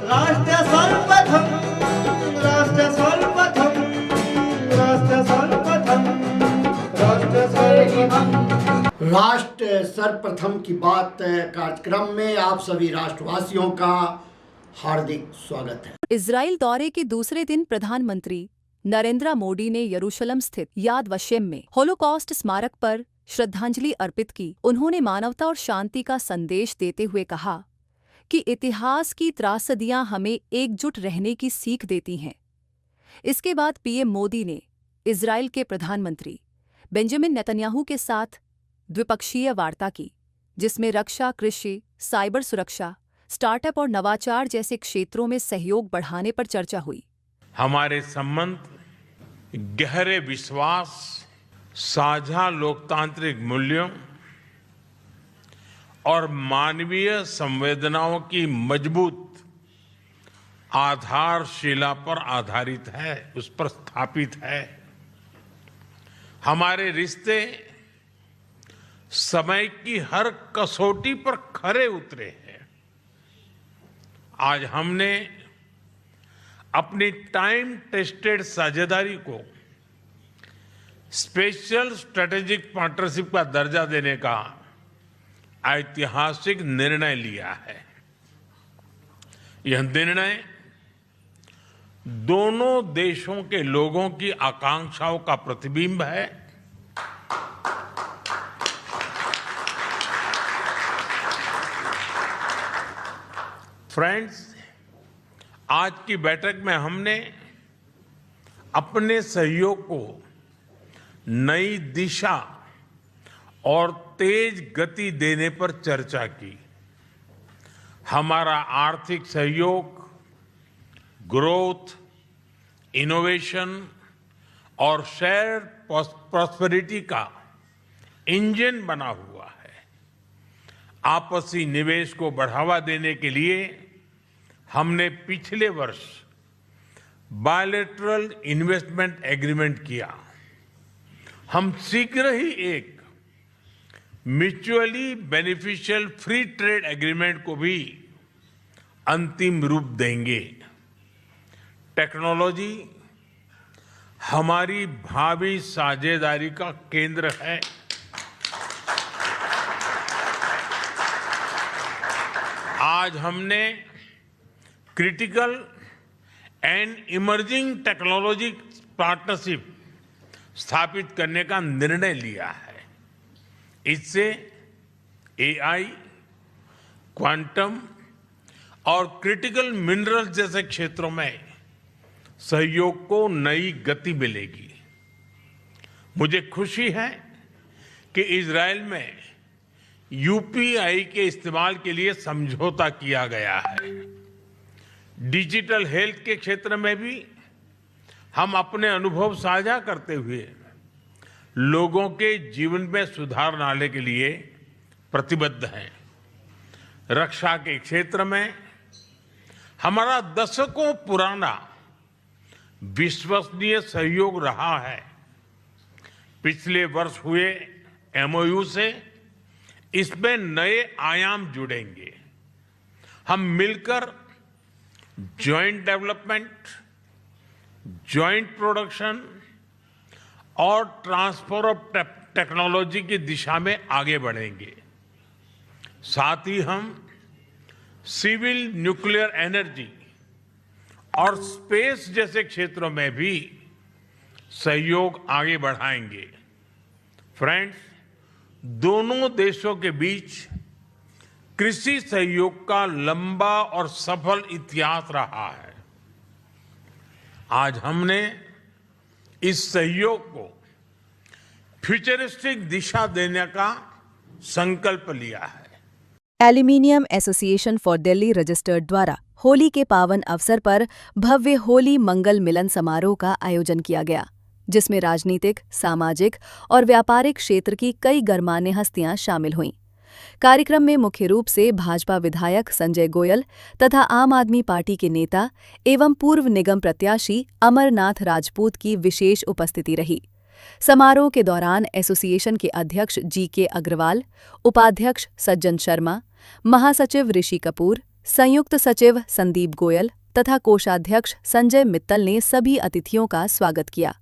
राष्ट्र सर्वप्रथम, राष्ट्र सर्वप्रथम, राष्ट्र सर्वप्रथम, राष्ट्र सर्वप्रथम। राष्ट्र सर्वप्रथम की बात कार्यक्रम में आप सभी राष्ट्रवासियों का हार्दिक स्वागत है। इजराइल दौरे के दूसरे दिन प्रधानमंत्री नरेंद्र मोदी ने यरूशलेम स्थित याद वशेम में होलोकॉस्ट स्मारक पर श्रद्धांजलि अर्पित की। उन्होंने मानवता और शांति का संदेश देते हुए कहा कि इतिहास की त्रासदियां हमें एकजुट रहने की सीख देती हैं। इसके बाद पीएम मोदी ने इजराइल के प्रधानमंत्री बेंजामिन नेतन्याहू के साथ द्विपक्षीय वार्ता की, जिसमें रक्षा, कृषि, साइबर सुरक्षा, स्टार्टअप और नवाचार जैसे क्षेत्रों में सहयोग बढ़ाने पर चर्चा हुई। हमारे संबंध गहरे विश्वास, साझा लोकतांत्रिक मूल्यों और मानवीय संवेदनाओं की मजबूत आधारशिला पर आधारित है, उस पर स्थापित है। हमारे रिश्ते समय की हर कसौटी पर खरे उतरे हैं। आज हमने अपनी टाइम टेस्टेड साझेदारी को स्पेशल स्ट्रेटेजिक पार्टनरशिप का दर्जा देने का ऐतिहासिक निर्णय लिया है। यह निर्णय दोनों देशों के लोगों की आकांक्षाओं का प्रतिबिंब है। फ्रेंड्स, आज की बैठक में हमने अपने सहयोग को नई दिशा और तेज गति देने पर चर्चा की। हमारा आर्थिक सहयोग ग्रोथ, इनोवेशन और शेयर प्रॉस्पेरिटी का इंजन बना हुआ है। आपसी निवेश को बढ़ावा देने के लिए हमने पिछले वर्ष बायलैटरल इन्वेस्टमेंट एग्रीमेंट किया। हम शीघ्र ही एक mutually beneficial free trade agreement को भी अंतिम रूप देंगे। टेक्नोलॉजी हमारी भावी साझेदारी का केंद्र है। आज हमने critical and emerging technology partnership स्थापित करने का निर्णय लिया है। इससे एआई, क्वांटम और क्रिटिकल मिनरल्स जैसे क्षेत्रों में सहयोग को नई गति मिलेगी। मुझे खुशी है कि इजरायल में यूपीआई के इस्तेमाल के लिए समझौता किया गया है। डिजिटल हेल्थ के क्षेत्र में भी हम अपने अनुभव साझा करते हुए लोगों के जीवन में सुधार लाने के लिए प्रतिबद्ध हैं। रक्षा के क्षेत्र में हमारा दशकों पुराना विश्वसनीय सहयोग रहा है। पिछले वर्ष हुए एमओयू से इसमें नए आयाम जुड़ेंगे। हम मिलकर जॉइंट डेवलपमेंट, जॉइंट प्रोडक्शन और ट्रांसफर ऑफ टेक्नोलॉजी की दिशा में आगे बढ़ेंगे। साथ ही हम सिविल न्यूक्लियर एनर्जी और स्पेस जैसे क्षेत्रों में भी सहयोग आगे बढ़ाएंगे। फ्रेंड्स, दोनों देशों के बीच कृषि सहयोग का लंबा और सफल इतिहास रहा है। आज हमने इस सहयोग को फ्यूचरिस्टिक दिशा देने का संकल्प लिया है। Aluminium association for Delhi registered द्वारा होली के पावन अवसर पर भव्य होली मंगल मिलन समारोह का आयोजन किया गया, जिसमें राजनीतिक, सामाजिक और व्यापारिक क्षेत्र की कई गणमान्य हस्तियां शामिल हुईं। कार्यक्रम में मुख्य रूप से भाजपा विधायक संजय गोयल तथा आम आदमी पार्टी के नेता एवं पूर्व निगम प्रत्याशी अमरनाथ राजपूत की विशेष उपस्थिति रही। समारोह के दौरान एसोसिएशन के अध्यक्ष जी.के. अग्रवाल, उपाध्यक्ष सज्जन शर्मा, महासचिव ऋषि कपूर, संयुक्त सचिव संदीप गोयल तथा कोषाध्यक्ष संजय मित्तल ने सभी अतिथियों का स्वागत किया।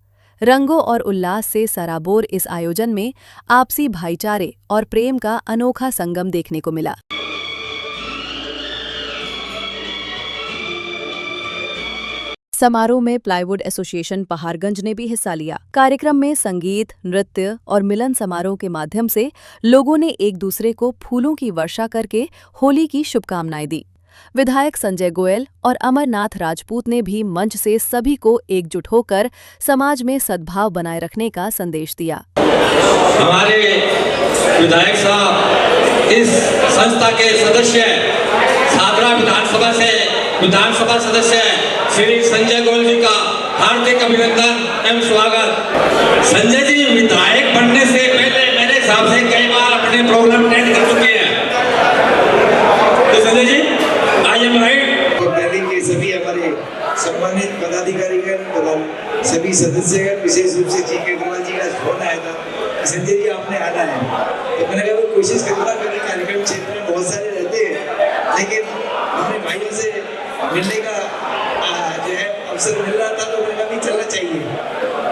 रंगों और उल्लास से सराबोर इस आयोजन में आपसी भाईचारे और प्रेम का अनोखा संगम देखने को मिला। समारोह में प्लाईवुड एसोसिएशन पहाड़गंज ने भी हिस्सा लिया। कार्यक्रम में संगीत, नृत्य और मिलन समारोह के माध्यम से लोगों ने एक दूसरे को फूलों की वर्षा करके होली की शुभकामनाएं दी। विधायक संजय गोयल और अमरनाथ राजपूत ने भी मंच से सभी को एकजुट होकर समाज में सद्भाव बनाए रखने का संदेश दिया। हमारे विधायक साहब इस संस्था के सदस्य सादरा विधानसभा सदस्य श्री संजय गोयल जी का हार्दिक अभिनंदन एवं स्वागत। संजय जी विधायक बनने से पहले मेरे हिसाब से कई बार अपने प्रोग्राम अटेंड कर चुके हैं। तो Sanjay ji I am right. और दिल्ली के सभी हमारे सम्मानित पदाधिकारीगण और सभी सदस्यगण, विशेष रूप से जी के अग्रवाल जी का फोन आया था, संजय जी आपने आना है, तो मैंने कहा कोशिश करूँगा क्योंकि कार्यक्रम क्षेत्र में बहुत सारे रहते हैं, लेकिन अपने भाइयों से मिलने का जो है अवसर मिल रहा था, तो मैंने कहा भी चलना चाहिए।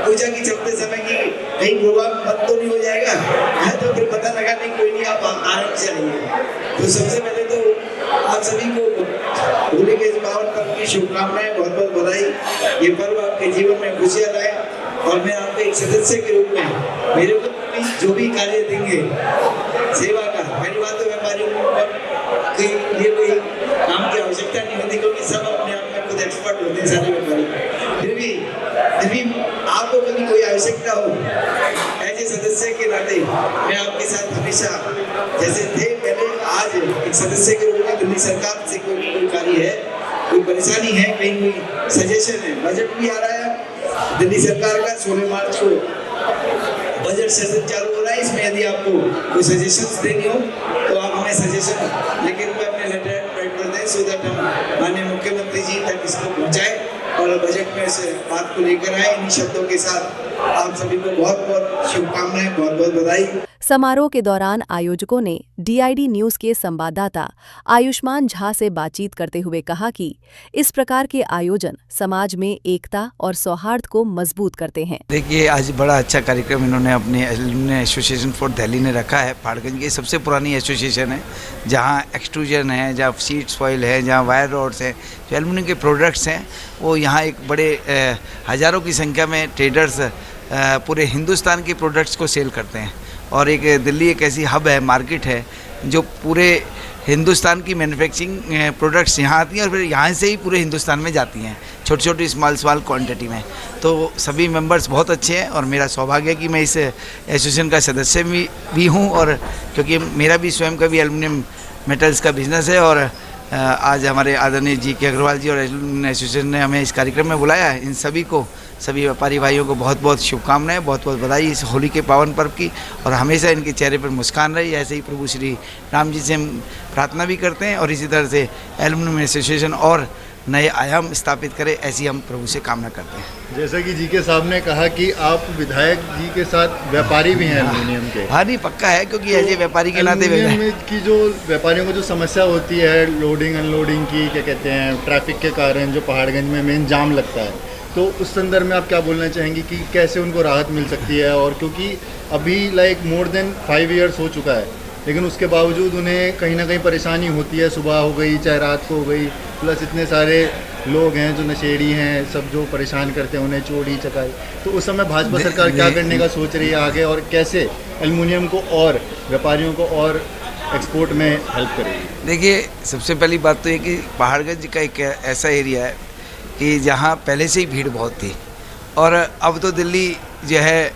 पूजा की चलते समय की कहीं प्रोग्राम बंद तो नहीं हो जाएगा है, तो फिर पता लगा नहीं, कोई नहीं, आप आराम से आइए। तो सबसे पहले तो आप सभी को होली के इस पावन पर्व की शुभकामनाएं, बहुत बहुत बधाई। ये पर्व आपके जीवन में खुशियां लाए और मैं आपके एक सदस्य के रूप में मेरे को जो भी कार्य देंगे सेवा का, पहली बात तो व्यापारियों के लिए कोई काम की आवश्यकता नहीं होती क्योंकि सब अपने आप में खुद एक्सपर्ट होते हैं सारे व्यापारी। फिर भी आपको कभी कोई आवश्यकता हो, ऐसे सदस्य के नाते मैं आपके साथ हमेशा जैसे थे पहले, आज एक सदस्य के रूप में दिल्ली सरकार से कोई कार्य है, कोई परेशानी है, कहीं कोई सजेशन है, बजट भी आ रहा है दिल्ली सरकार का 16 मार्च को बजट सेशन चालू हो रहा है। इसमें यदि आपको कोई सजेशंस देनी हो तो आप हमें सजेशन लेकिन अपने लेटर राइट कर दें, सो दैट हम माननीय मुख्यमंत्री जी तक इसको पहुंचाएं और बजट में इस बात को लेकर आए। इन शब्दों के साथ आप सभी को बहुत बहुत शुभकामनाएं, बहुत बहुत बधाई। समारोह के दौरान आयोजकों ने DID न्यूज के संवाददाता आयुष्मान झा से बातचीत करते हुए कहा कि इस प्रकार के आयोजन समाज में एकता और सौहार्द को मजबूत करते हैं। देखिए, आज बड़ा अच्छा कार्यक्रम इन्होंने अपने एल्यूमिनियम एसोसिएशन फॉर दिल्ली ने रखा है। पहाड़गंज की सबसे पुरानी एसोसिएशन है, जहाँ एक्सट्रूजन है, जहाँ सीड्स फॉइल है, जहाँ वायर रॉड्स हैं, जो एल्यूमिनियम के प्रोडक्ट्स हैं, वो यहाँ एक बड़े हज़ारों की संख्या में ट्रेडर्स पूरे हिंदुस्तान के प्रोडक्ट्स को सेल करते हैं। और एक दिल्ली एक ऐसी हब है, मार्केट है, जो पूरे हिंदुस्तान की मैन्युफैक्चरिंग प्रोडक्ट्स यहाँ आती हैं और फिर यहाँ से ही पूरे हिंदुस्तान में जाती हैं, छोटी छोटी स्मॉल क्वांटिटी में। तो सभी मेंबर्स बहुत अच्छे हैं और मेरा सौभाग्य है कि मैं इस एसोसिएशन का सदस्य भी हूँ, और क्योंकि मेरा भी स्वयं का भी एल्युमिनियम मेटल्स का बिजनेस है। और आज हमारे आदरणीय जी के अग्रवाल जी और एल्युमिनियम एसोसिएशन ने हमें इस कार्यक्रम में बुलाया है। इन सभी को, सभी व्यापारी भाइयों को बहुत बहुत शुभकामनाएं, बहुत बहुत बधाई इस होली के पावन पर्व की, और हमेशा इनके चेहरे पर मुस्कान रही। ऐसे ही प्रभु श्री राम जी से हम प्रार्थना भी करते हैं और इसी तरह से एल्युमिनियम एसोसिएशन और नए आयाम स्थापित करे, ऐसी हम प्रभु से कामना करते हैं। जैसा कि जी के साहब ने कहा कि आप विधायक जी के साथ व्यापारी भी हैं एल्युमिनियम के। हाँ, नहीं पक्का है, क्योंकि ऐसे व्यापारी के नाते एल्युमिनियम की जो व्यापारियों को जो समस्या होती है लोडिंग अनलोडिंग की, क्या कहते हैं, ट्रैफिक के कारण जो पहाड़गंज में मेन जाम लगता है, तो उस संदर्भ में आप क्या बोलना चाहेंगे कि कैसे उनको राहत मिल सकती है? और क्योंकि अभी मोर देन 5 ईयर्स हो चुका है, लेकिन उसके बावजूद उन्हें कहीं ना कहीं परेशानी होती है, सुबह हो गई चाहे रात को हो गई, प्लस इतने सारे लोग हैं जो नशेड़ी हैं, सब जो परेशान करते हैं उन्हें चोरी चकाई। तो उस समय भाजपा सरकार क्या करने का सोच रही है आगे, और कैसे एल्युमिनियम को और व्यापारियों को और एक्सपोर्ट में हेल्प करेगी? देखिए, सबसे पहली बात तो ये कि पहाड़गंज का एक ऐसा एरिया है कि जहाँ पहले से ही भीड़ बहुत थी, और अब तो दिल्ली जो है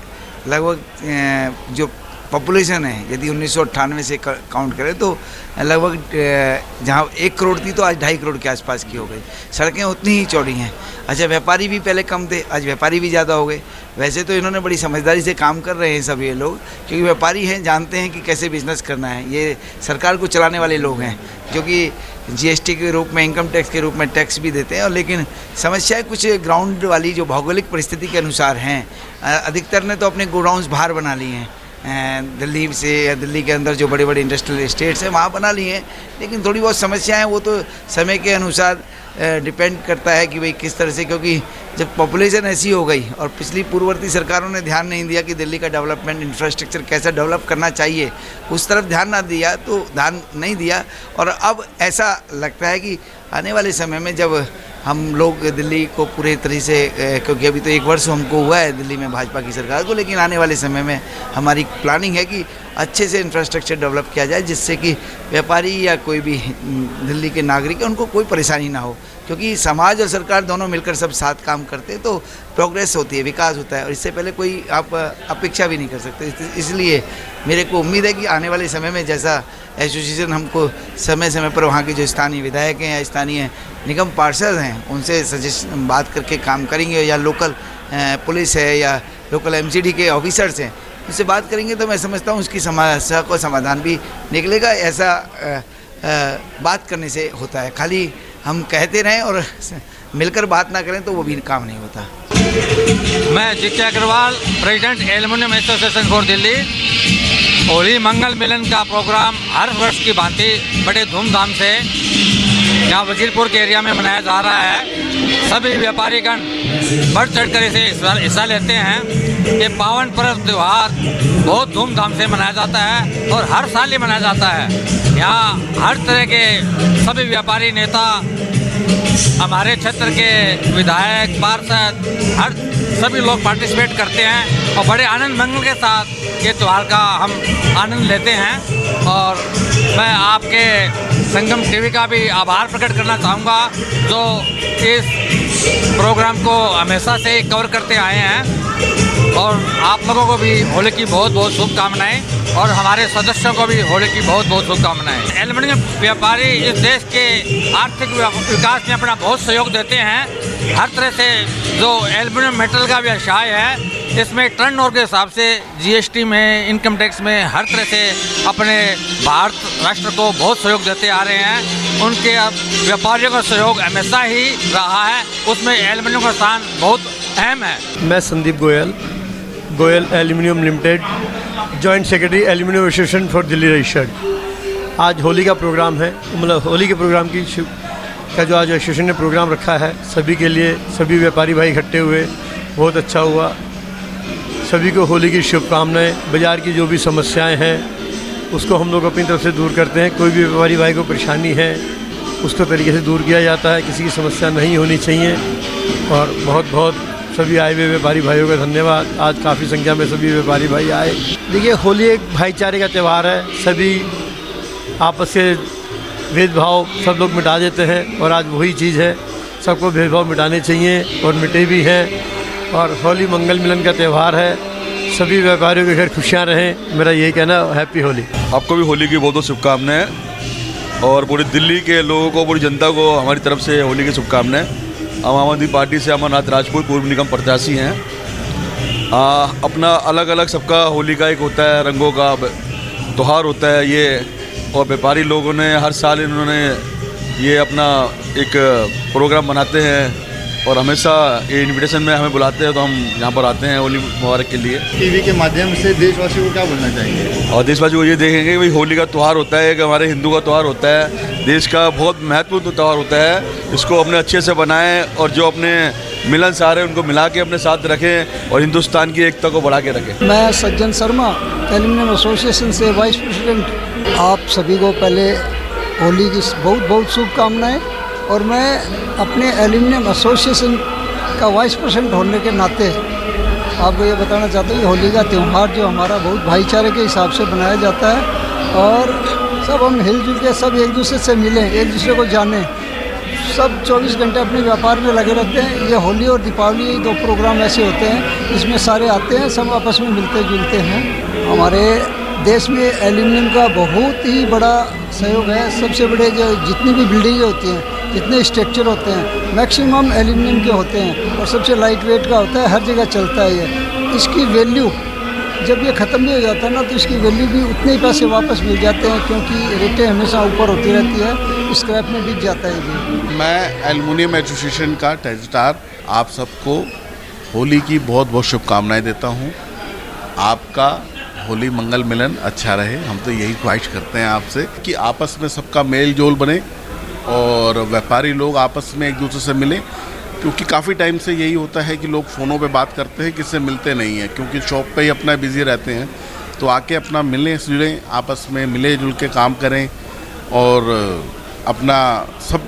लगभग जो पॉपुलेशन है, यदि 1998 से काउंट करें तो लगभग जहाँ 1 करोड़ थी तो आज 2.5 करोड़ के आसपास की हो गई। सड़कें उतनी ही चौड़ी हैं। अच्छा, व्यापारी भी पहले कम थे, आज व्यापारी भी ज़्यादा हो गए। वैसे तो इन्होंने बड़ी समझदारी से काम कर रहे हैं सब ये लोग, क्योंकि व्यापारी हैं, जानते हैं कि कैसे बिजनेस करना है। ये सरकार को चलाने वाले लोग हैं, जो कि GST के रूप में, इनकम टैक्स के रूप में टैक्स भी देते हैं। और लेकिन समस्याएं कुछ ग्राउंड वाली जो भौगोलिक परिस्थिति के अनुसार हैं। अधिकतर ने तो अपने गोडाउन्स बाहर बना लिए हैं, दिल्ली से या दिल्ली के अंदर जो बड़े बड़े इंडस्ट्रियल एस्टेट्स हैं वहाँ बना लिए हैं, लेकिन थोड़ी बहुत समस्याएं वो तो समय के अनुसार डिपेंड करता है कि भाई किस तरह से, क्योंकि जब पॉपुलेशन ऐसी हो गई और पिछली पूर्ववर्ती सरकारों ने ध्यान नहीं दिया कि दिल्ली का डेवलपमेंट इंफ्रास्ट्रक्चर कैसा डेवलप करना चाहिए, उस तरफ ध्यान ना दिया तो ध्यान नहीं दिया। और अब ऐसा लगता है कि आने वाले समय में जब हम लोग दिल्ली को पूरे तरीके से, क्योंकि अभी तो 1 वर्ष हमको हुआ है दिल्ली में भाजपा की सरकार को, लेकिन आने वाले समय में हमारी प्लानिंग है कि अच्छे से इंफ्रास्ट्रक्चर डेवलप किया जाए जिससे कि व्यापारी या कोई भी दिल्ली के नागरिक उनको कोई परेशानी ना हो, क्योंकि समाज और सरकार दोनों मिलकर सब साथ काम करते हैं तो प्रोग्रेस होती है, विकास होता है, और इससे पहले कोई आप अपेक्षा भी नहीं कर सकते। इसलिए मेरे को उम्मीद है कि आने वाले समय में जैसा एसोसिएशन हमको समय समय पर वहाँ के जो स्थानीय विधायक हैं या स्थानीय निगम पार्षद हैं उनसे सजेशन बात करके काम करेंगे, या लोकल पुलिस है या लोकल एमसीडी के ऑफिसर्स हैं उससे बात करेंगे, तो मैं समझता हूँ उसकी समस्या को समाधान भी निकलेगा। ऐसा बात करने से होता है, खाली हम कहते रहें और मिलकर बात ना करें तो वो भी काम नहीं होता। मैं GK Agarwal, president aluminium association for Delhi. Holi मंगल मिलन का प्रोग्राम हर वर्ष की भांति बड़े धूमधाम से यहाँ वजीरपुर के एरिया में मनाया जा रहा है। सभी व्यापारीगण बढ़ चढ़ कर इसे हिस्सा लेते हैं। ये पावन पर्व त्यौहार बहुत धूमधाम से मनाया जाता है और हर साल ही मनाया जाता है। यहाँ हर तरह के सभी व्यापारी नेता, हमारे क्षेत्र के विधायक, पार्षद, हर सभी लोग पार्टिसिपेट करते हैं और बड़े आनंद मंगल के साथ ये त्यौहार का हम आनंद लेते हैं। और मैं आपके संगम टीवी का भी आभार प्रकट करना चाहूँगा जो इस प्रोग्राम को हमेशा से कवर करते आए हैं। और आप लोगों को भी होली की बहुत बहुत शुभकामनाएं और हमारे सदस्यों को भी होली की बहुत बहुत शुभकामनाएं। एल्युमिनियम व्यापारी इस देश के आर्थिक विकास में अपना बहुत सहयोग देते हैं। हर तरह से जो एल्युमिनियम मेटल का व्यवसाय है इसमें टर्नओवर के हिसाब से जीएसटी में, इनकम टैक्स में हर तरह से अपने भारत राष्ट्र को बहुत सहयोग देते आ रहे हैं। उनके व्यापारियों का सहयोग हमेशा ही रहा है, उसमें एल्युमिनियम का स्थान बहुत अहम है। मैं Sandeep Goyal, Goyal aluminium limited, joint secretary aluminium association for Delhi registered. आज होली का प्रोग्राम है, मतलब होली के प्रोग्राम का जो आज एसोसिएशन ने प्रोग्राम रखा है सभी के लिए, सभी व्यापारी भाई इकट्ठे हुए, बहुत अच्छा हुआ। सभी को होली की शुभकामनाएं। बाज़ार की जो भी समस्याएं हैं उसको हम लोग अपनी तरफ से दूर करते हैं। कोई भी व्यापारी भाई को परेशानी है उसको तरीके से दूर किया जाता है, किसी की समस्या नहीं होनी चाहिए। और बहुत बहुत सभी आए हुए व्यापारी भाइयों का धन्यवाद। आज काफ़ी संख्या में सभी व्यापारी भाई आए। देखिए, होली एक भाईचारे का त्यौहार है, सभी आपस के भेदभाव सब लोग मिटा देते हैं और आज वही चीज़ है, सबको भेदभाव मिटाने चाहिए और मिटे भी हैं। और होली मंगल मिलन का त्यौहार है, सभी व्यापारियों के घर खुशियाँ रहें, मेरा यही कहना। हैप्पी होली। आपको भी होली की बहुत बहुत शुभकामनाएं और पूरी दिल्ली के लोगों को, पूरी जनता को हमारी तरफ से होली की शुभकामनाएं। हम आम आदमी पार्टी से अमरनाथ राजपूत पूर्व निगम प्रत्याशी हैं। अपना अलग अलग सबका होली का एक होता है, रंगों का त्यौहार होता है ये, और व्यापारी लोगों ने हर साल इन्होंने ये अपना एक प्रोग्राम बनाते हैं और हमेशा ये इनविटेशन में हमें बुलाते हैं तो हम यहाँ पर आते हैं होली मुबारक के लिए। टीवी के माध्यम से देशवासियों को क्या बोलना चाहेंगे? और देशवासियों को ये देखेंगे कि भाई होली का त्यौहार होता है, कि हमारे हिंदू का त्यौहार होता है, देश का बहुत महत्वपूर्ण त्यौहार होता है। इसको अपने अच्छे से बनाएं और जो अपने मिलनसार हैं उनको मिला के अपने साथ रखें और हिंदुस्तान की एकता को बढ़ा के रखें। मैं सज्जन शर्मा, एल्युमिनियम एसोसिएशन से वाइस प्रेसिडेंट। आप सभी को पहले होली की बहुत बहुत शुभकामनाएं। और मैं अपने एल्युमिनियम एसोसिएशन का वाइस प्रेसिडेंट होने के नाते आपको ये बताना चाहता हूँ कि होली का त्यौहार जो हमारा बहुत भाईचारे के हिसाब से बनाया जाता है और सब हम हिलजुल के सब एक दूसरे से मिलें, एक दूसरे को जानें। सब 24 घंटे अपने व्यापार में लगे रहते हैं। ये होली और दीपावली 2 प्रोग्राम ऐसे होते हैं इसमें सारे आते हैं, सब आपस में मिलते जुलते हैं। हमारे देश में एल्युमिनियम का बहुत ही बड़ा सहयोग है। सबसे बड़े जो जितनी भी बिल्डिंगें होती हैं, जितने स्ट्रक्चर होते हैं, मैक्सिमम एल्युमिनियम के होते हैं और सबसे लाइट वेट का होता है, हर जगह चलता है ये। इसकी वैल्यू जब ये ख़त्म भी हो जाता है ना तो इसकी वैल्यू भी उतने ही पैसे वापस मिल जाते हैं, क्योंकि रेटें हमेशा ऊपर होती रहती है, स्क्रैप में बिक जाता है ये। मैं एल्युमिनियम एसोसिएशन का रजिस्ट्रार आप सबको होली की बहुत बहुत शुभकामनाएं देता हूं। आपका होली मंगल मिलन अच्छा रहे। हम तो यही ख्वाहिश करते हैं आपसे कि आपस में सबका मेल जोल बने और व्यापारी लोग आपस में एक दूसरे से मिलें, क्योंकि काफ़ी टाइम से यही होता है कि लोग फ़ोनों पे बात करते हैं, किससे मिलते नहीं हैं, क्योंकि शॉप पे ही अपना बिज़ी रहते हैं। तो आके अपना मिलें जुलें, आपस में मिले जुल के काम करें और अपना सब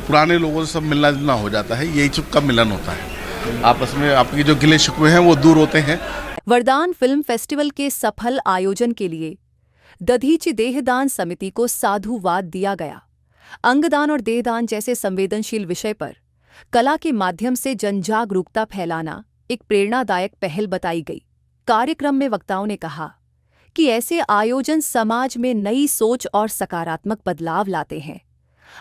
पुराने लोगों से सब मिलना जुलना हो जाता है। यही सबका मिलन होता है, आपस में आपके जो गिले शिकवे हैं वो दूर होते हैं। वरदान फिल्म फेस्टिवल के सफल आयोजन के लिए दधीची देहदान समिति को साधुवाद दिया गया। अंगदान और देहदान जैसे संवेदनशील विषय पर कला के माध्यम से जनजागरूकता फैलाना एक प्रेरणादायक पहल बताई गई। कार्यक्रम में वक्ताओं ने कहा कि ऐसे आयोजन समाज में नई सोच और सकारात्मक बदलाव लाते हैं।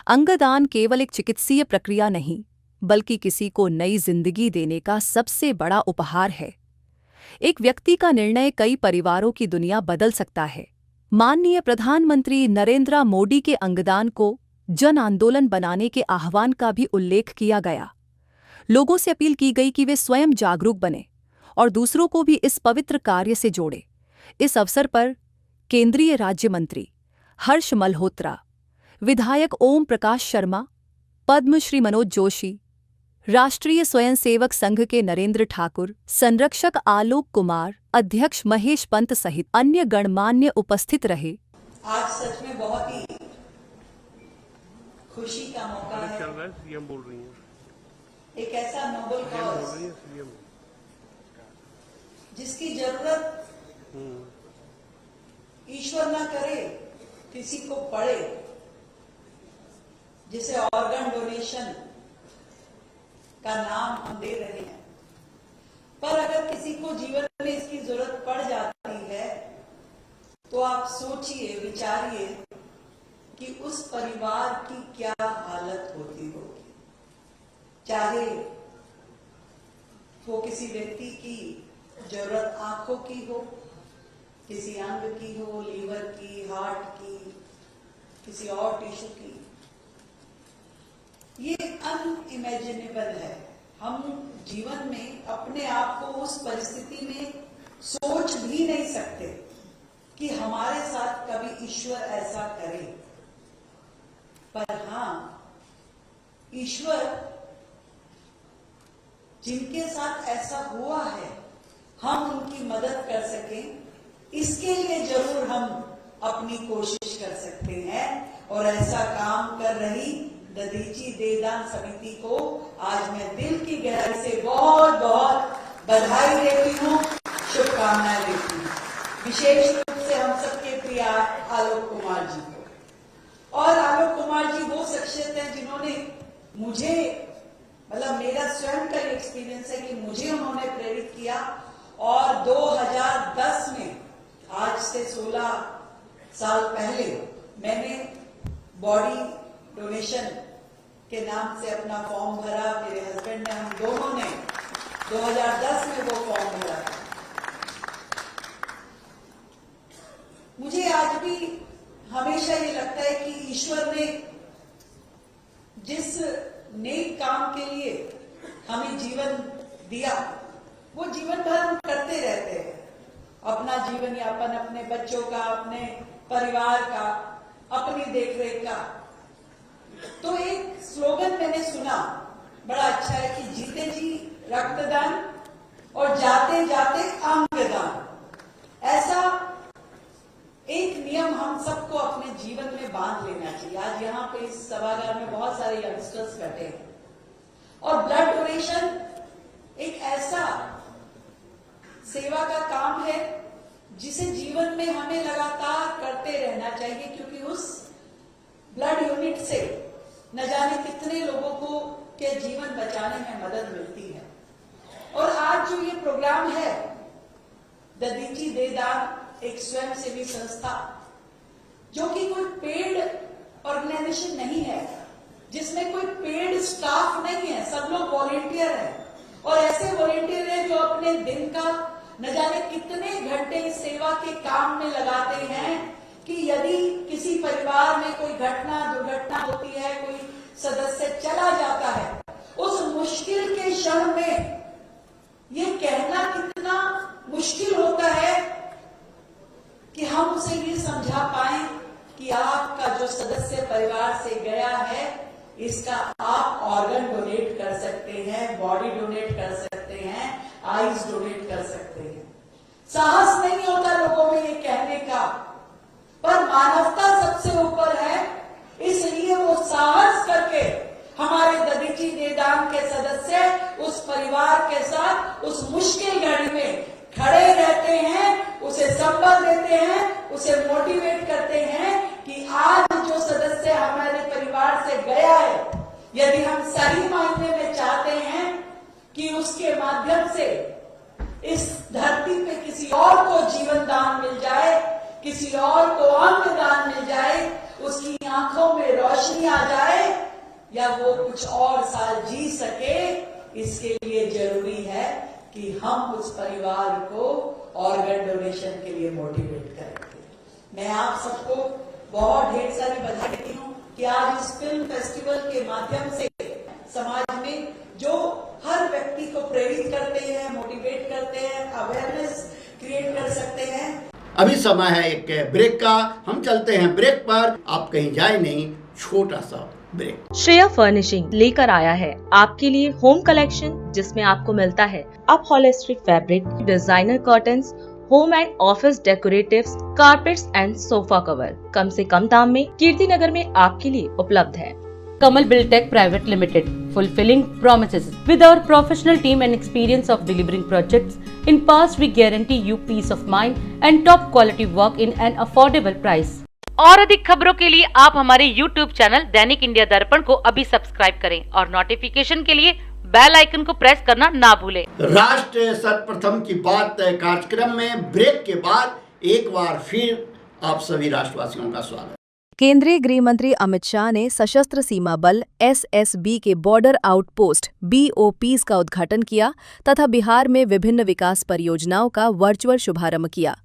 अंगदान केवल एक चिकित्सीय प्रक्रिया नहीं, बल्कि किसी को नई जिंदगी देने का सबसे बड़ा उपहार है। एक व्यक्ति का निर्णय कई परिवारों की दुनिया बदल सकता है। माननीय प्रधानमंत्री नरेंद्र मोदी के अंगदान को जन आंदोलन बनाने के आह्वान का भी उल्लेख किया गया। लोगों से अपील की गई कि वे स्वयं जागरूक बने और दूसरों को भी इस पवित्र कार्य से जोड़े। इस अवसर पर केंद्रीय राज्य मंत्री हर्ष मल्होत्रा, विधायक ओम प्रकाश शर्मा, पद्मश्री मनोज जोशी, राष्ट्रीय स्वयंसेवक संघ के नरेंद्र ठाकुर, संरक्षक आलोक कुमार, अध्यक्ष महेश पंत सहित अन्य गणमान्य उपस्थित रहे। आज सच में बहुत ही खुशी का मौका है। सीएम बोल रही हैं। एक ऐसा नोबल कॉज जिसकी जरूरत ईश्वर ना करे किसी को पड़े, जिसे ऑर्गन डोनेशन का नाम हम दे रहे हैं, पर अगर किसी को जीवन में इसकी जरूरत पड़ जाती है तो आप सोचिए, विचारिए कि उस परिवार की क्या हालत होती होगी। चाहे वो किसी व्यक्ति की जरूरत आंखों की हो, किसी अंग की हो, लीवर की, हार्ट की, किसी और टिश्यू की, ये अनइमेजिनेबल है। हम जीवन में अपने आप को उस परिस्थिति में सोच भी नहीं सकते कि हमारे साथ कभी ईश्वर ऐसा करे। पर हाँ, ईश्वर जिनके साथ ऐसा हुआ है, हम उनकी मदद कर सकें, इसके लिए जरूर हम अपनी कोशिश कर सकते हैं। और ऐसा काम कर रही दधीची देहदान समिति को आज मैं दिल की गहराई से बहुत बहुत बधाई देती हूँ, शुभकामनाएं देती हूँ। विशेष रूप से हम सबके प्रिय आलोक कुमार जी को। और आलोक कुमार जी वो शख्सियत हैं जिन्होंने मुझे, मतलब मेरा स्वयं का एक्सपीरियंस है कि मुझे उन्होंने प्रेरित किया। और 2010 में, आज से 16 साल पहले, मैंने बॉडी डोनेशन के नाम से अपना फॉर्म भरा। मेरे हस्बैंड ने, हम दोनों ने 2010 में वो फॉर्म भरा। मुझे आज भी हमेशा ये लगता है कि ईश्वर ने जिस नेक काम के लिए हमें जीवन दिया, वो जीवन भर हम करते रहते हैं। अपना जीवन यापन, अपने बच्चों का, अपने परिवार का, अपनी देखरेख का। तो एक स्लोगन मैंने सुना, बड़ा अच्छा है कि जीते जी रक्तदान और जाते जाते अंगदान। ऐसा एक नियम हम सबको अपने जीवन में बांध लेना चाहिए। आज यहाँ पे इस सभागार में बहुत सारे यंगस्टर्स बैठे हैं और ब्लड डोनेशन एक ऐसा सेवा का काम है जिसे जीवन में हमें लगातार करते रहना चाहिए, क्योंकि उस ब्लड यूनिट से न जाने कितने लोगों को के जीवन बचाने में मदद मिलती है। और आज जो ये प्रोग्राम है, दधीची देहदान एक स्वयंसेवी संस्था, जो कि कोई पेड ऑर्गेनाइजेशन नहीं है, जिसमें कोई पेड स्टाफ नहीं है, सब लोग वॉलेंटियर हैं। और ऐसे वॉलेंटियर हैं जो अपने दिन का न जाने कितने घंटे इस सेवा के काम में लगाते हैं कि यदि किसी परिवार में कोई दुर्घटना होती है, कोई सदस्य चला जाता है, उस मुश्किल के क्षण में ये कहना कितना मुश्किल होता है सदस्य परिवार से गया है, इसका आप ऑर्गन डोनेट कर सकते हैं, बॉडी डोनेट कर सकते हैं, आईज डोनेट कर सकते हैं। साहस नहीं होता लोगों में ये कहने का, पर मानवता सबसे ऊपर है, इसलिए वो साहस करके हमारे दधीची नेदान के सदस्य उस परिवार के साथ उस मुश्किल घड़ी में खड़े रहते हैं, उसे संबल देते हैं, उसे मोटिवेट करते हैं कि आज जो सदस्य हमारे परिवार से गया है, यदि हम सही मायने में चाहते हैं कि उसके माध्यम से इस धरती पे किसी और को जीवन दान मिल जाए, किसी और को अन्न दान मिल जाए, उसकी आंखों में रोशनी आ जाए या वो कुछ और साल जी सके, इसके लिए जरूरी है कि हम उस परिवार को ऑर्गन डोनेशन के लिए मोटिवेट करेंगे। मैं आप सबको बहुत ढेर सारी बधाई देती हूँ कि आज इस फिल्म फेस्टिवल के माध्यम से समाज में जो हर व्यक्ति को प्रेरित करते हैं, मोटिवेट करते हैं, अवेयरनेस क्रिएट कर सकते हैं। अभी समय है एक ब्रेक का, हम चलते हैं ब्रेक पर, आप कहीं जाए नहीं, छोटा सा ब्रेक। श्रेया फर्निशिंग लेकर आया है आपके लिए होम कलेक्शन, जिसमें आपको मिलता है upholstery fabric, designer curtains, home and office decoratives, carpets and sofa cover कम से कम दाम में कीर्ति नगर में आपके लिए उपलब्ध है। Kamal Buildtech Private Limited, fulfilling promises. With our professional team and experience of delivering projects, in past we guarantee you peace of mind and top quality work in an affordable price. और अधिक खबरों के लिए आप हमारे YouTube channel दैनिक India दर्पण को अभी सब्सक्राइब करें और नोटिफिकेशन के लिए बेल आइकन को प्रेस करना ना भूलें। राष्ट्र सर्वप्रथम की बात कार्यक्रम में ब्रेक के बाद एक बार फिर आप सभी राष्ट्रवासियों का स्वागत। केंद्रीय गृह मंत्री अमित शाह ने सशस्त्र सीमा बल एसएसबी के बॉर्डर आउटपोस्ट बीओपीज का उद्घाटन किया तथा बिहार में विभिन्न विकास परियोजनाओं का वर्चुअल शुभारंभ किया।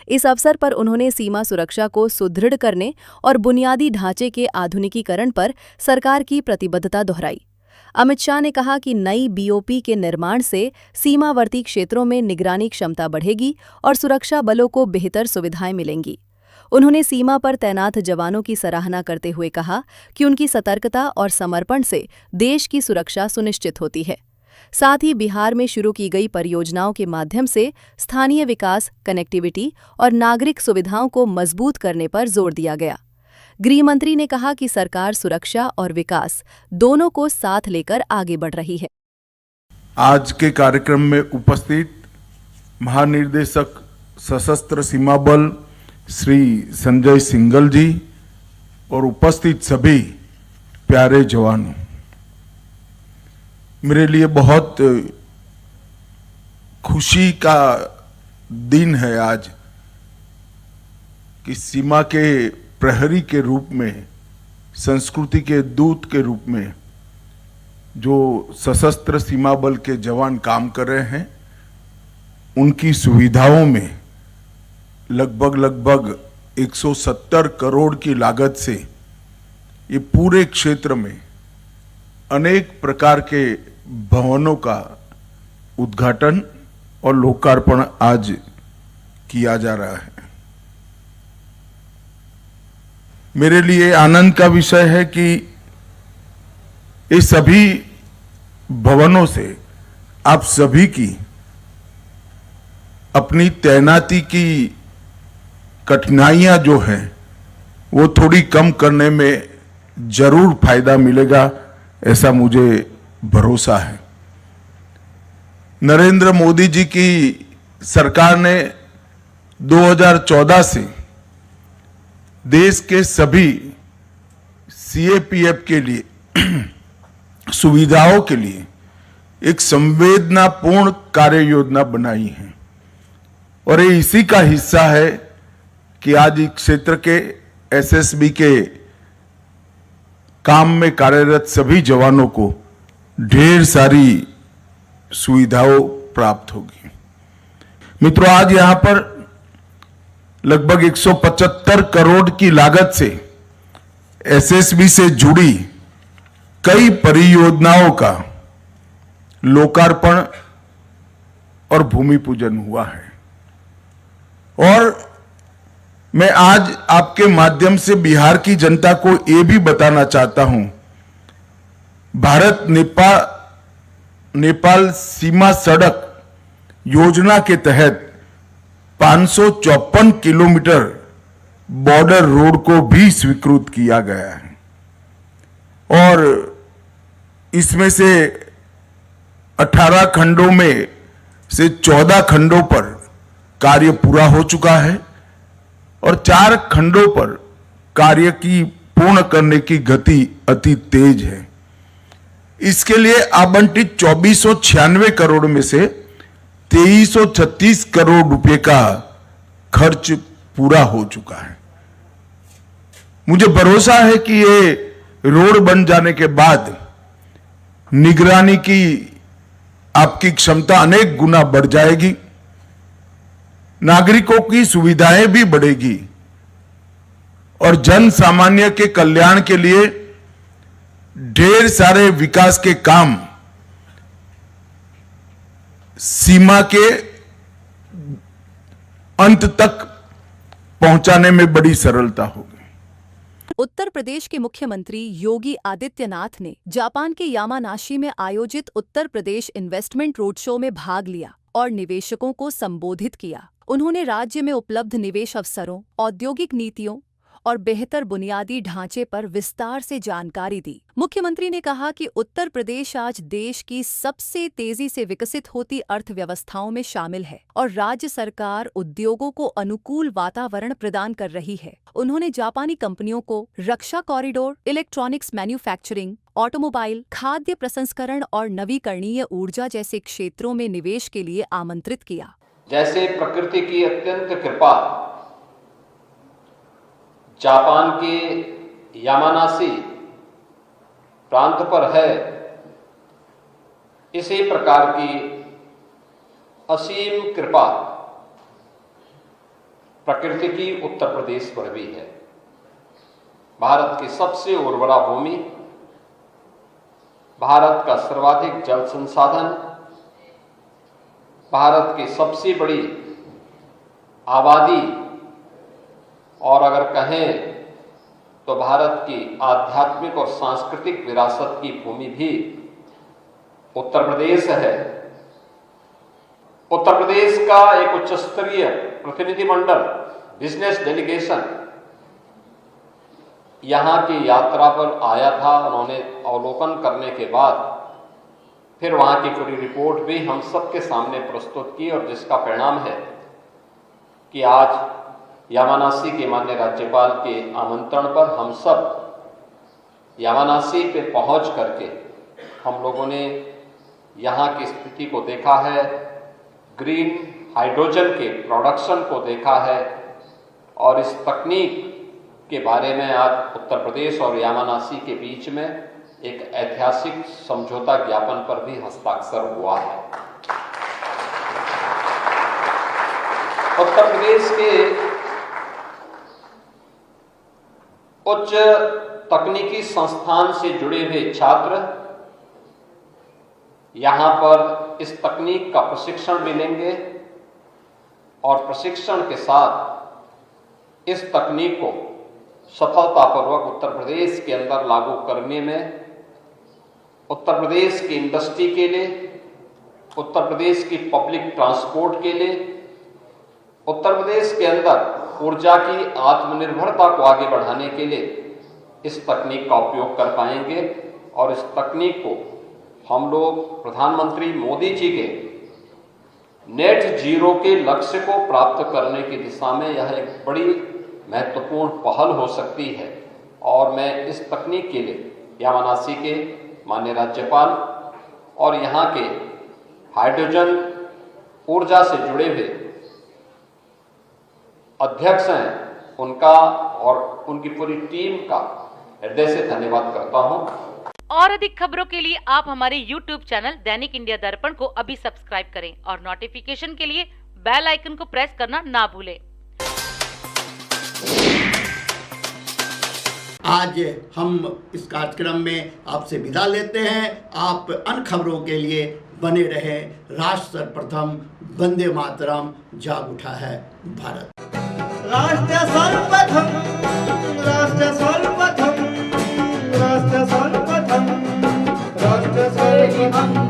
इस अवसर पर उन्होंने सीमा सुरक्षा को सुदृढ़ करने और बुनियादी ढांचे के आधुनिकीकरण पर सरकार की प्रतिबद्धता दोहराई। अमित शाह ने कहा कि नई बीओपी के निर्माण से सीमावर्ती क्षेत्रों में निगरानी क्षमता बढ़ेगी और सुरक्षा बलों को बेहतर सुविधाएं मिलेंगी। उन्होंने सीमा पर तैनात जवानों की सराहना करते हुए कहा कि उनकी सतर्कता और समर्पण से देश की सुरक्षा सुनिश्चित होती है। साथ ही बिहार में शुरू की गई परियोजनाओं के माध्यम से स्थानीय विकास, कनेक्टिविटी और नागरिक सुविधाओं को मजबूत करने पर जोर दिया गया। गृह मंत्री ने कहा कि सरकार सुरक्षा और विकास दोनों को साथ लेकर आगे बढ़ रही है। आज के कार्यक्रम में उपस्थित महानिर्देशक सशस्त्र सीमा बल श्री संजय सिंघल जी और उपस्थित सभी प्यारे जवानों, मेरे लिए बहुत खुशी का दिन है आज कि सीमा के प्रहरी के रूप में, संस्कृति के दूत के रूप में जो सशस्त्र सीमा बल के जवान काम कर रहे हैं, उनकी सुविधाओं में लगभग 170 करोड़ की लागत से ये पूरे क्षेत्र में अनेक प्रकार के भवनों का उद्घाटन और लोकार्पण आज किया जा रहा है। मेरे लिए आनंद का विषय है कि ये सभी भवनों से आप सभी की अपनी तैनाती की कठिनाइयां जो हैं वो थोड़ी कम करने में जरूर फायदा मिलेगा, ऐसा मुझे भरोसा है। नरेंद्र मोदी जी की सरकार ने 2014 से देश के सभी सीएपीएफ के लिए सुविधाओं के लिए एक संवेदनापूर्ण कार्य योजना बनाई है और ये इसी का हिस्सा है कि आज इस क्षेत्र के एसएसबी के काम में कार्यरत सभी जवानों को ढेर सारी सुविधाओं प्राप्त होगी। मित्रों, आज यहां पर लगभग 175 करोड़ की लागत से एसएसबी से जुड़ी कई परियोजनाओं का लोकार्पण और भूमि पूजन हुआ है और मैं आज आपके माध्यम से बिहार की जनता को ये भी बताना चाहता हूं, भारत नेपाल सीमा सड़क योजना के तहत 554 किलोमीटर बॉर्डर रोड को भी स्वीकृत किया गया है और इसमें से 18 खंडों में से 14 खंडों पर कार्य पूरा हो चुका है और 4 खंडों पर कार्य की पूर्ण करने की गति अति तेज है। इसके लिए आवंटित 2496 करोड़ में से 2336 करोड़ रुपए का खर्च पूरा हो चुका है। मुझे भरोसा है कि ये रोड बन जाने के बाद निगरानी की आपकी क्षमता अनेक गुना बढ़ जाएगी, नागरिकों की सुविधाएं भी बढ़ेगी और जन सामान्य के कल्याण के लिए ढेर सारे विकास के काम सीमा के अंत तक पहुंचाने में बड़ी सरलता होगी। उत्तर प्रदेश के मुख्यमंत्री योगी आदित्यनाथ ने जापान के यामानाशी में आयोजित Uttar Pradesh investment road show में भाग लिया और निवेशकों को संबोधित किया। उन्होंने राज्य में उपलब्ध निवेश अवसरों, औद्योगिक नीतियों और बेहतर बुनियादी ढांचे पर विस्तार से जानकारी दी। मुख्यमंत्री ने कहा कि उत्तर प्रदेश आज देश की सबसे तेजी से विकसित होती अर्थव्यवस्थाओं में शामिल है और राज्य सरकार उद्योगों को अनुकूल वातावरण प्रदान कर रही है। उन्होंने जापानी कंपनियों को रक्षा कॉरिडोर, इलेक्ट्रॉनिक्स मैन्युफैक्चरिंग, ऑटोमोबाइल, खाद्य प्रसंस्करण और नवीकरणीय ऊर्जा जैसे क्षेत्रों में निवेश के लिए आमंत्रित किया। जैसे प्रकृति की अत्यंत कृपा जापान के यामानाशी प्रांत पर है, इसी प्रकार की असीम कृपा प्रकृति की उत्तर प्रदेश पर भी है। भारत की सबसे उर्वरा भूमि, भारत का सर्वाधिक जल संसाधन, भारत की सबसे बड़ी आबादी और अगर कहें तो भारत की आध्यात्मिक और सांस्कृतिक विरासत की भूमि भी उत्तर प्रदेश है। उत्तर प्रदेश का एक उच्च स्तरीय प्रतिनिधिमंडल, बिजनेस डेलीगेशन यहाँ की यात्रा पर आया था। उन्होंने अवलोकन करने के बाद फिर वहाँ की पूरी रिपोर्ट भी हम सबके सामने प्रस्तुत की और जिसका परिणाम है कि आज यामानाशी के माननीय राज्यपाल के आमंत्रण पर हम सब यामानाशी पे पहुंच करके हम लोगों ने यहाँ की स्थिति को देखा है, ग्रीन हाइड्रोजन के प्रोडक्शन को देखा है और इस तकनीक के बारे में आज उत्तर प्रदेश और यामानाशी के बीच में एक ऐतिहासिक समझौता ज्ञापन पर भी हस्ताक्षर हुआ है। उत्तर प्रदेश के उच्च तकनीकी संस्थान से जुड़े हुए छात्र यहाँ पर इस तकनीक का प्रशिक्षण भी लेंगे और प्रशिक्षण के साथ इस तकनीक को सफलतापूर्वक उत्तर प्रदेश के अंदर लागू करने में उत्तर प्रदेश की इंडस्ट्री के लिए, उत्तर प्रदेश की पब्लिक ट्रांसपोर्ट के लिए, उत्तर प्रदेश के अंदर ऊर्जा की आत्मनिर्भरता को आगे बढ़ाने के लिए इस तकनीक का उपयोग कर पाएंगे और इस तकनीक को हम लोग प्रधानमंत्री मोदी जी के नेट जीरो के लक्ष्य को प्राप्त करने की दिशा में यह एक बड़ी महत्वपूर्ण पहल हो सकती है। और मैं इस तकनीक के लिए यामानाशी के माननीय राज्यपाल और यहाँ के हाइड्रोजन ऊर्जा से जुड़े हुए अध्यक्ष हैं उनका और उनकी पूरी टीम का हृदय से धन्यवाद करता हूं। और अधिक खबरों के लिए आप हमारे YouTube चैनल दैनिक इंडिया दर्पण को अभी सब्सक्राइब करें और नोटिफिकेशन के लिए बेल आइकन को प्रेस करना ना भूलें। आज हम इस कार्यक्रम में आपसे विदा लेते हैं। आप अन्य खबरों के लिए बने रहे। राष्ट्र सर्वप्रथम, वंदे मातरम, जाग उठा है भारत। राष्ट्र सर्वप्रथम राष्ट्र सर्वप्रथम राष्ट्र सर्वप्रथम राष्ट्र सर्वप्रथम